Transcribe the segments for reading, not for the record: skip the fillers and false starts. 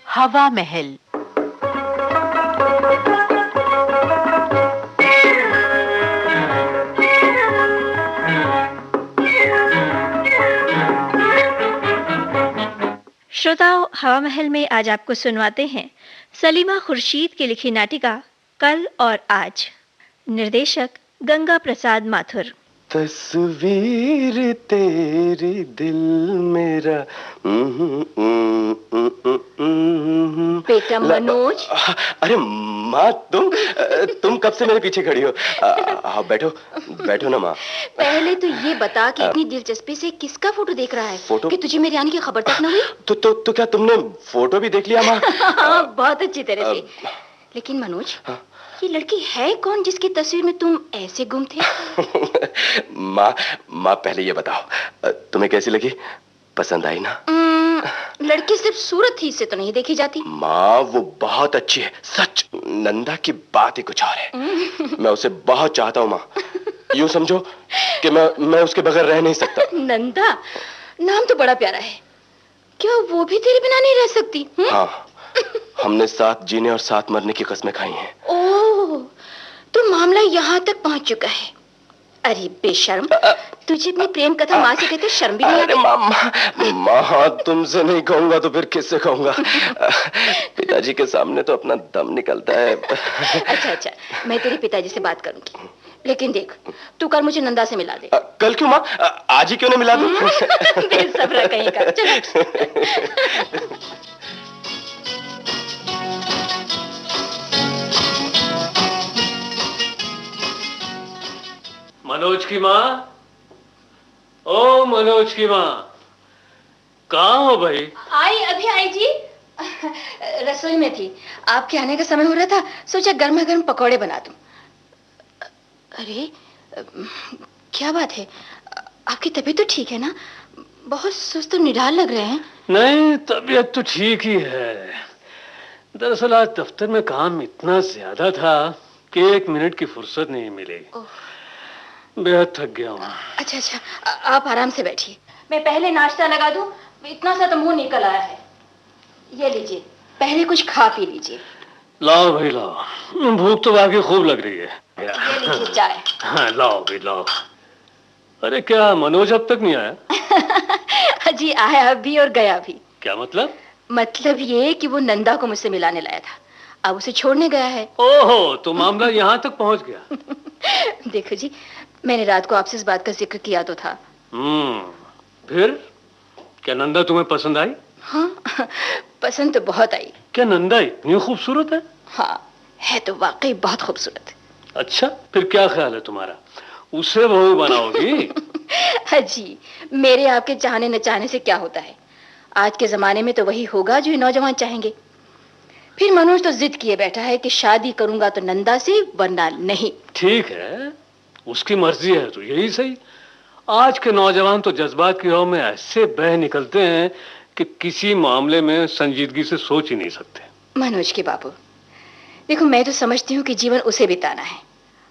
हवा महल। श्रोताओं, हवा महल में आज आपको सुनवाते हैं सलीमा खुर्शीद की लिखी नाटिका कल और आज। निर्देशक गंगा प्रसाद माथुर। तस्वीर तेरी दिल मेरा। बेटा मनोज। अरे माँ, तुम कब से मेरे पीछे खड़ी हो? बैठो बैठो ना माँ। पहले तो ये बता कि इतनी दिलचस्पी से किसका फोटो देख रहा है? फोटो? कि तुझे मेरे आने की खबर तक न हुई? तो क्या तुमने फोटो भी देख लिया माँ? हाँ, बहुत अच्छी तरह से। लेकिन मनोज, ये लड़की है कौन जिसकी तस्वीर में तुम ऐसे गुम थे? माँ पहले ये बताओ, तुम्हें कैसी लगी? पसंद आई ना? लड़की सिर्फ सूरत ही से तो नहीं देखी जाती। माँ वो बहुत अच्छी है, सच। नंदा की बात ही कुछ और है। मैं उसे बहुत चाहता हूँ माँ। यूँ समझो कि मैं उसके बगैर रह नहीं सकता। नंदा नाम तो बड़ा प्यारा है। क्या वो भी तेरे बिना नहीं रह सकती? हाँ, हमने साथ जीने और साथ मरने की कस्में खाई हैं। ओह, तो मामला यहाँ तक पहुँच चुका है। अरे बेशर्म, तुझे अपनी प्रेम कथा माँ से कहते शर्म भी नहीं आती? अरे माँ, तुमसे नहीं कहूंगा तो फिर किससे कहूंगा? पिताजी के सामने तो अपना दम निकलता है। अच्छा, मैं तेरे पिताजी से बात करूंगी। लेकिन देख, तू कल मुझे नंदा से मिला दे। कल क्यों माँ? आज ही क्यों नहीं मिला दूं? बेसब्र कहीं का। चल। मनोज की माँ, ओ मनोज की माँ, कहाँ हो भाई? अभी आई जी। रसोई में थी, आपके आने का समय हो रहा था, सोचा गर्मा गर्म पकौड़े बना दूं। अरे क्या बात है, आपकी तबीयत तो ठीक है ना? बहुत सुस्त और निढाल लग रहे हैं। नहीं, तबीयत तो ठीक ही है। दरअसल आज दफ्तर में काम इतना ज्यादा था कि 1 मिनट की फुर्सत नहीं मिली। बेहद थक गया हूँ। अच्छा, आप आराम से बैठिए, मैं पहले नाश्ता लगा दूं। इतना सा तो मुंह निकल आया है। ये लीजिए, पहले कुछ खा पी लीजिए। लाओ भाई लाओ, भूख तो वाकई खूब लग रही है। ये लीजिए चाय। हाँ, लाओ भाई लाओ। अरे क्या मनोज अब तक नहीं आया? जी आया भी और गया भी। क्या मतलब? मतलब ये कि वो नंदा को मुझसे मिलाने लाया था, अब उसे छोड़ने गया है। ओहो, तो मामला यहाँ तक पहुँच गया। देखो जी, मैंने रात को आपसे इस बात का जिक्र किया तो था। फिर क्या नंदा तुम्हें पसंद आई? हाँ, पसंद तो बहुत आई। क्या नंदा इतनी खूबसूरत है? हाँ, है तो वाकई बहुत खूबसूरत है। अच्छा, फिर क्या ख्याल है तुम्हारा? उसे बहू बनाओगी? हाँ जी, मेरे आपके चाहने न चाहने से क्या होता है? आज के जमाने में तो वही होगा जो नौजवान चाहेंगे। फिर मनोज तो जिद किए बैठा है कि शादी करूंगा तो नंदा से, वरना नहीं। ठीक है, उसकी मर्जी है तो यही सही। आज के नौजवान तो जज्बात की हवा में ऐसे बह निकलते हैं कि किसी मामले में संजीदगी से सोच ही नहीं सकते। मनोज के बाबू, देखो मैं तो समझती हूँ कि जीवन उसे बिताना है,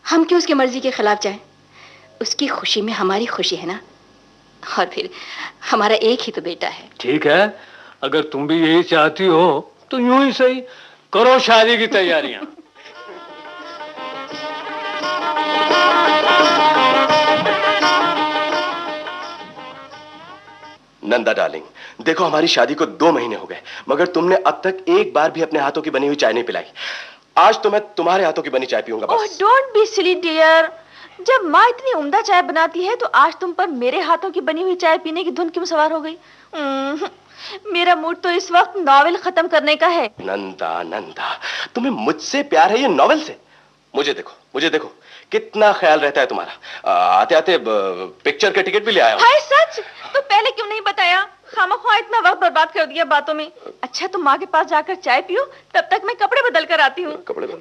हम क्यों उसकी मर्जी के खिलाफ जाएं? उसकी खुशी में हमारी खुशी है ना। और फिर हमारा एक ही तो बेटा है। ठीक है, अगर तुम भी यही चाहती हो तो यूं ही सही, करो शादी की तैयारियां। नंदा डार्लिंग, देखो हमारी शादी को 2 महीने हो गए, मगर तुमने अब तक एक बार भी अपने हाथों की बनी हुई चाय नहीं पिलाई। आज तो मैं तुम्हारे हाथों की बनी चाय पीऊंगा बस। ओह, डोंट बी सिली डियर। जब माँ इतनी उम्दा चाय बनाती है तो आज तुम पर मेरे हाथों की बनी हुई चाय पीने की धुन क्यों सवार हो गई? मेरा मूड तो इस वक्त नॉवेल खत्म करने का है। नंदा, तुम्हें मुझसे प्यार है ये नॉवेल से? मुझे देखो कितना ख्याल रहता है तुम्हारा। आते आते पिक्चर का टिकट भी ले आया हूं। हाय सच, तो पहले क्यों नहीं बताया? खामख्वाह इतना वक्त बर्बाद कर दिया बातों में। अच्छा, तुम माँ के पास जाकर चाय पियो, तब तक मैं कपड़े बदल कर आती हूँ।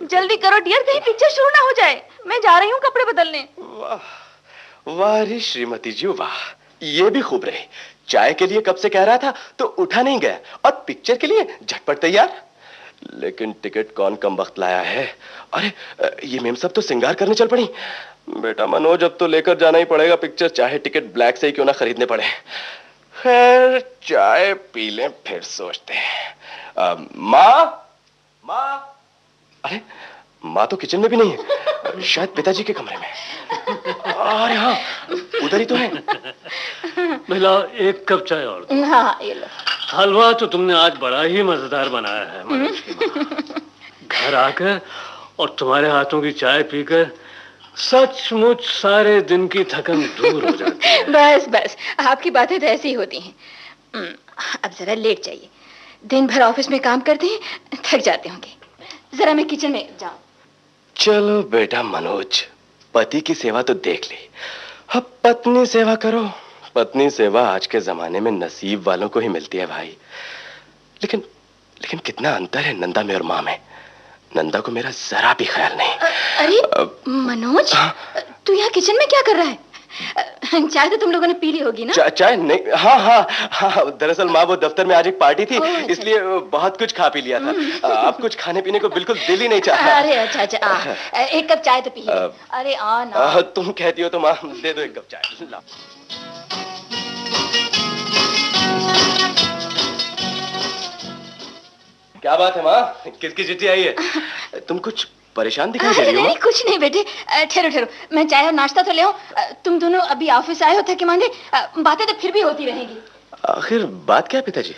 जल्दी करो डियर, कहीं पिक्चर शुरू ना हो जाए। मैं जा रही हूँ कपड़े बदलने। वाह रे श्रीमती जी वाह, ये भी खूब रहे। चाय के लिए कब से कह रहा था तो उठा नहीं गया, और पिक्चर के लिए झटपट तैयार। लेकिन टिकट कौन कम वक्त लाया है? अरे ये मेम सब तो सिंगार करने चल पड़ी। बेटा मनोज, अब तो लेकर जाना ही पड़ेगा पिक्चर, चाहे टिकट ब्लैक से ही क्यों ना खरीदने पड़े। खैर चाय पी लें फिर सोचते हैं। माँ, माँ। अरे माँ तो किचन में भी नहीं है, शायद पिताजी के कमरे में। अरे हाँ, उधर ही तो है। मिला एक कप चाय और। हाँ ये लो। हलवा तो तुमने आज बड़ा ही मजेदार बनाया है मनोज की माँ। घर आकर और तुम्हारे हाथों की चाय पीकर सचमुच सारे दिन की थकन दूर हो जाती है। बस बस, आपकी बातें तो ऐसी होती हैं। अब जरा लेट जाइए, दिन भर ऑफिस में काम करते हैं, थक जाते होंगे। जरा मैं किचन में जाऊं। चलो बेटा मनोज, पति की सेवा तो देख ली, अब पत्नी सेवा करो। पत्नी सेवा आज के जमाने में नसीब वालों को ही मिलती है भाई। लेकिन लेकिन कितना अंतर है नंदा में और माँ में। नंदा को मेरा जरा भी ख्याल नहीं। अरे मनोज, तू यहाँ किचन में क्या कर रहा है? चाय तो तुम लोगों ने पी ली होगी ना? चाय नहीं, हाँ हाँ हाँ, दरअसल माँ वो दफ्तर में आज एक पार्टी थी, इसलिए बहुत कुछ खा पी लिया था। अब कुछ खाने पीने को बिल्कुल दिल ही नहीं चाहता। अरे अच्छा, एक कप चाय तो पी। अरे आ ना। तुम कहती हो तो माँ दे दो एक कप चाय। ला। क्या बात है माँ, किसकी चिट्ठी आई है? तुम कुछ परेशान दिखाई दे रही हो। नहीं कुछ नहीं बेटे, ठहरो, मैं चाय और नाश्ता तो ले आऊं। तुम दोनों अभी ऑफिस आए हो थके मांदे, बातें तो फिर भी होती रहेंगी। आखिर बात क्या है पिताजी?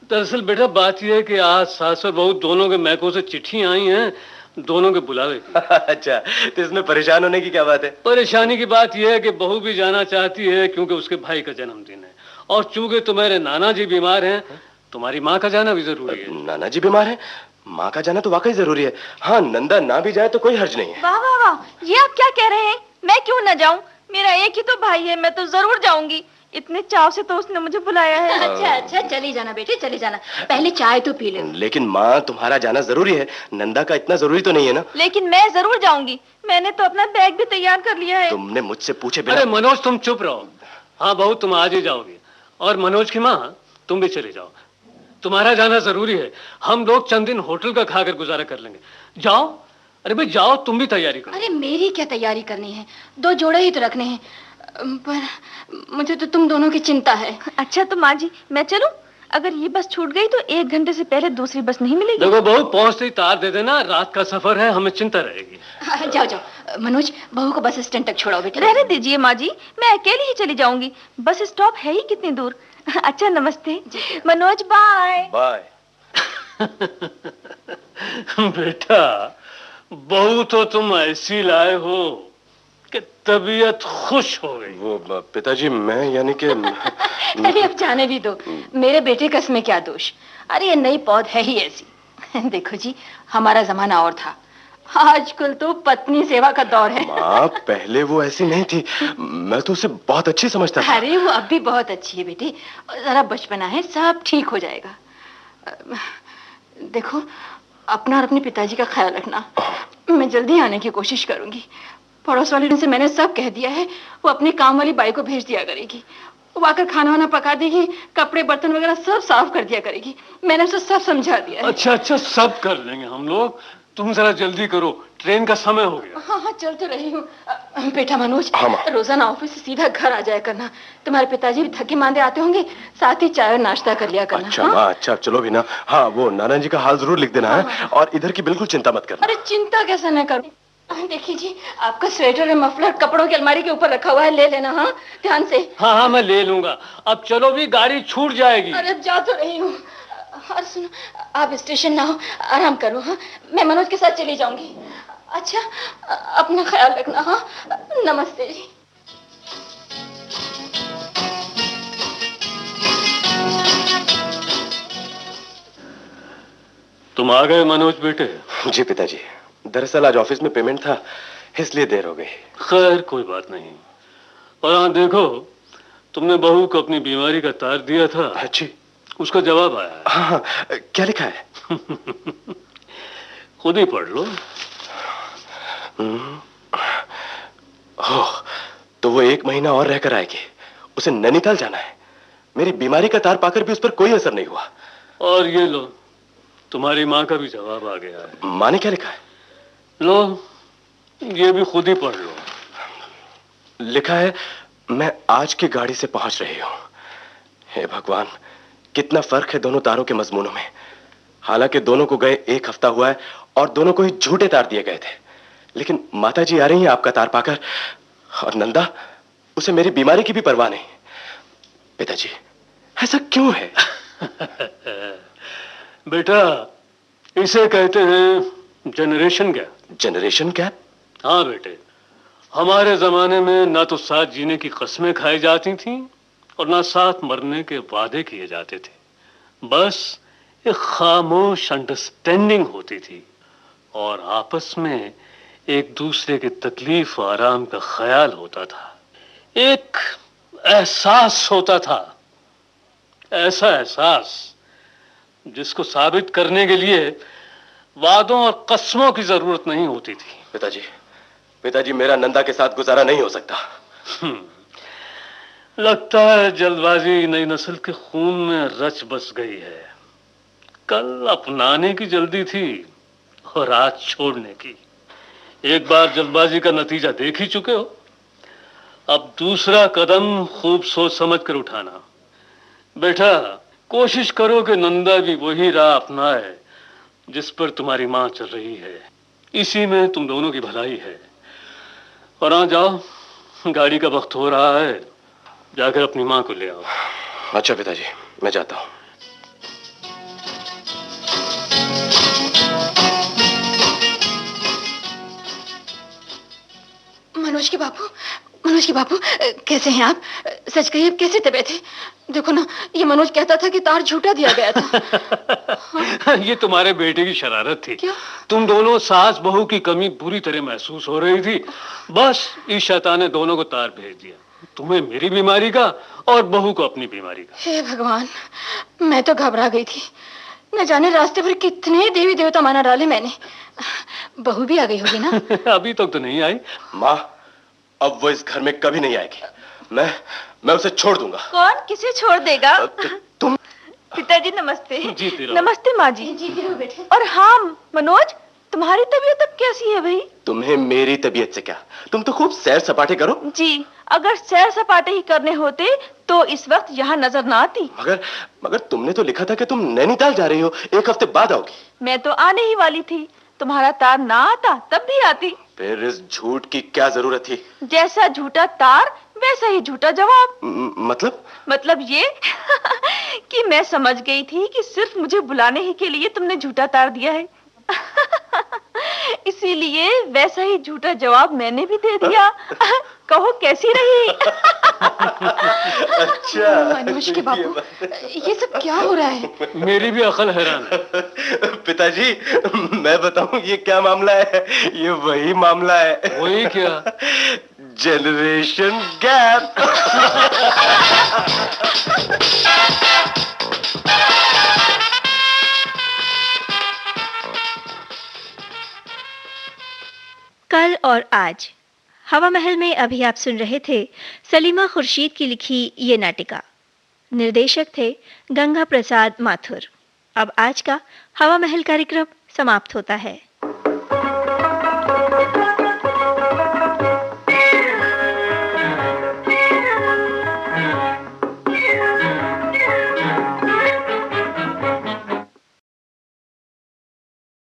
दरअसल बेटा बात यह है कि आज सास और बहू दोनों के मैकों से चिट्ठियां आई हैं, दोनों के बुलावे की। अच्छा, तो इसमें परेशान होने की क्या बात है? परेशानी की बात यह है कि बहू भी जाना चाहती है क्योंकि उसके भाई का जन्मदिन है, और चूंकि तुम्हारे नाना जी बीमार हैं, तुम्हारी माँ का जाना भी जरूरी है। नाना जी बीमार है, माँ का जाना तो वाकई जरूरी है। हाँ, नंदा ना भी जाए तो कोई हर्ज नहीं है। वाह वाह वाह, ये आप क्या कह रहे हैं? मैं क्यों ना जाऊं? मेरा एक ही तो भाई है, मैं तो जरूर जाऊंगी। इतने चाव से तो उसने मुझे बुलाया है। अच्छा, चली जाना बेटे, चली जाना। पहले चाय तो पी ले। लेकिन माँ, तुम्हारा जाना जरूरी है, नंदा का इतना जरूरी तो नहीं है ना। लेकिन मैं जरूर जाऊंगी, मैंने तो अपना बैग भी तैयार कर लिया है। तुमने मुझसे पूछे बिना। अरे मनोज तुम चुप रहो। हाँ बहू तुम आज ही जाओगी, और मनोज की माँ तुम भी चले जाओ। तुम्हारा जाना जरूरी है, हम लोग चंद दिन होटल का खाकर गुजारा कर लेंगे। जाओ, अरे भाई जाओ, तुम भी तैयारी करो। अरे मेरी क्या तैयारी करनी है, 2 जोड़े ही तो रखने हैं। पर मुझे तो तुम दोनों की चिंता है। अच्छा तो माँ जी मैं चलूं? अगर ये बस छूट गई तो 1 घंटे से पहले दूसरी बस नहीं मिलेगी। देखो बहू, पहुंचते ही तार दे देना, रात का सफर है, हमें चिंता रहेगी। जाओ मनोज, बहू को बस स्टैंड तक छोड़ाओ बेटे। रहने दीजिए माँ जी, मैं अकेली ही चली जाऊंगी, बस स्टॉप है ही कितनी दूर। अच्छा नमस्ते मनोज, बाय बाय। बेटा, बहू तो तुम ऐसी लाए हो कि तबीयत खुश हो गई। वो पिताजी, मैं यानी कि अरे अब जाने भी दो, मेरे बेटे का इसमें क्या दोष? अरे ये नई पौध है ही ऐसी। देखो जी, हमारा जमाना और था, आजकल तो पत्नी सेवा का दौर है। माँ, पहले वो ऐसी नहीं थी, मैं तो उसे बहुत अच्छी समझता था। अरे वो अब भी बहुत अच्छी है बेटी, जरा बचपना है, सब ठीक हो जाएगा। देखो, अपना और अपने पिताजी का ख्याल रखना। मैं जल्दी आने की कोशिश करूंगी। पड़ोस वाले से मैंने सब कह दिया है, वो अपने काम वाली बाई को भेज दिया करेगी। वो आकर खाना वाना पका देगी, कपड़े बर्तन वगैरह सब साफ कर दिया करेगी। मैंने उसे सब समझा दिया है। अच्छा, सब कर लेंगे हम लोग, तुम जरा जल्दी करो, ट्रेन का समय हो गया। हाँ चल तो रही हूँ। बेटा मनोज, हाँ, रोजाना ऑफिस से सीधा घर आ जाया करना। तुम्हारे पिताजी भी थके मांदे आते होंगे, साथ ही चाय और नाश्ता कर लिया करना। अच्छा माँ, अच्छा चलो भी ना। हाँ, वो नाना जी का हाल जरूर लिख देना है, और इधर की बिल्कुल चिंता मत करना। अरे चिंता कैसे न करूं? देखिए जी, आपका स्वेटर और मफलर कपड़ों की अलमारी के ऊपर रखा हुआ है, ले लेना। हाँ ध्यान से। हाँ मैं ले लूंगा। अब चलो भी, गाड़ी छूट जाएगी। अरे जा तो रही हूँ। और सुनो, आप स्टेशन ना हो, आराम करो। हाँ, मैं मनोज के साथ चली जाऊंगी। अच्छा, अपना ख्याल रखना। हाँ, नमस्ते जी। तुम आ गए मनोज बेटे? जी पिताजी, दरअसल आज ऑफिस में पेमेंट था, इसलिए देर हो गई। खैर कोई बात नहीं। और हाँ देखो, तुमने बहू को अपनी बीमारी का तार दिया था। अच्छी, उसका जवाब आया है। हाँ, क्या लिखा है? खुद ही पढ़ लो। ओह, तो वो 1 महीना और रहकर आएगी। उसे नैनीताल जाना है। मेरी बीमारी का तार पाकर भी उस पर कोई असर नहीं हुआ। और ये लो, तुम्हारी माँ का भी जवाब आ गया है। माँ ने क्या लिखा है? लो, ये भी खुद ही पढ़ लो। लिखा है, मैं आज की गाड़ी से पहुंच रही हूं। हे भगवान, कितना फर्क है दोनों तारों के मजमूनों में। हालांकि दोनों को गए 1 हफ्ता हुआ है और दोनों को ही झूठे तार दिए गए थे, लेकिन माताजी आ रही हैं आपका तार पाकर, और नंदा, उसे मेरी बीमारी की भी परवाह नहीं। पिताजी, ऐसा क्यों है? बेटा, इसे कहते हैं जनरेशन गैप। Generation gap? हाँ बेटे, हमारे जमाने में ना तो साथ जीने की कस्में खाई जाती थीं और ना साथ मरने के वादे किए जाते थे। बस एक खामोश अंडरस्टैंडिंग होती थी और आपस में एक दूसरे की तकलीफ और आराम का ख्याल होता था। एक एहसास होता था, ऐसा एहसास जिसको साबित करने के लिए वादों और कस्मों की जरूरत नहीं होती थी। पिताजी, पिताजी, मेरा नंदा के साथ गुजारा नहीं हो सकता। लगता है जल्दबाजी नई नस्ल के खून में रच बस गई है। कल अपनाने की जल्दी थी और आज छोड़ने की। एक बार जल्दबाजी का नतीजा देख ही चुके हो, अब दूसरा कदम खूब सोच समझ कर उठाना। बेटा, कोशिश करो कि नंदा भी वही राह अपनाए जिस पर तुम्हारी मां चल रही है। इसी में तुम दोनों की भलाई है। और हाँ, जाओ, गाड़ी का वक्त हो रहा है, जाकर अपनी मां को ले आओ। अच्छा पिताजी, मैं जाता हूं। मनोज के बापू, मनोज के बापू, कैसे हैं आप? सच कहिए, कैसी तबीयत है? देखो ना, ये मनोज कहता था कि तार झूठा दिया गया था। ये तुम्हारे बेटे की शरारत थी। क्या? तुम दोनों सास बहू की कमी पूरी तरह महसूस हो रही थी, बस इस शैतान ने दोनों को तार भेज दिया, तुम्हें मेरी बीमारी का और बहू को अपनी बीमारी का। हे भगवान, मैं तो घबरा गई थी। न जाने रास्ते पर कितने देवी देवता माना डाले मैंने। बहू भी आ गई होगी ना? अभी तक तो नहीं आई। माँ, अब वो इस घर में कभी नहीं आएगी। मैं उसे छोड़ दूंगा। कौन किसे छोड़ देगा? तुम। पिताजी नमस्ते। जीती रहो। नमस्ते माँ जी। जीती रहो बेटे। और हाँ मनोज, तुम्हारी तबीयत अब कैसी है भाई? तुम्हें मेरी तबीयत से क्या? तुम तो खूब सैर सपाटे करो। जी, अगर सैर सपाटे ही करने होते तो इस वक्त यहाँ नजर ना आती। मगर तुमने तो लिखा था कि तुम नैनीताल जा रही हो, 1 हफ्ते बाद आओगी। मैं तो आने ही वाली थी, तुम्हारा तार ना आता तब भी आती। फिर इस झूठ की क्या जरूरत थी? जैसा झूठा तार वैसा ही झूठा जवाब। मतलब ये कि मैं समझ गई थी कि सिर्फ मुझे बुलाने ही के लिए तुमने झूठा तार दिया है। इसीलिए वैसा ही झूठा जवाब मैंने भी दे दिया। कहो कैसी रही? अच्छा मनोज के बापू, ये सब क्या हो रहा है? मेरी भी अकल हैरान है। पिताजी, मैं बताऊं ये क्या मामला है? ये वही मामला है। वही क्या? Generation gap. कल और आज हवा महल में अभी आप सुन रहे थे सलीमा खुर्शीद की लिखी ये नाटिका। निर्देशक थे गंगा प्रसाद माथुर। अब आज का हवा महल कार्यक्रम समाप्त होता है।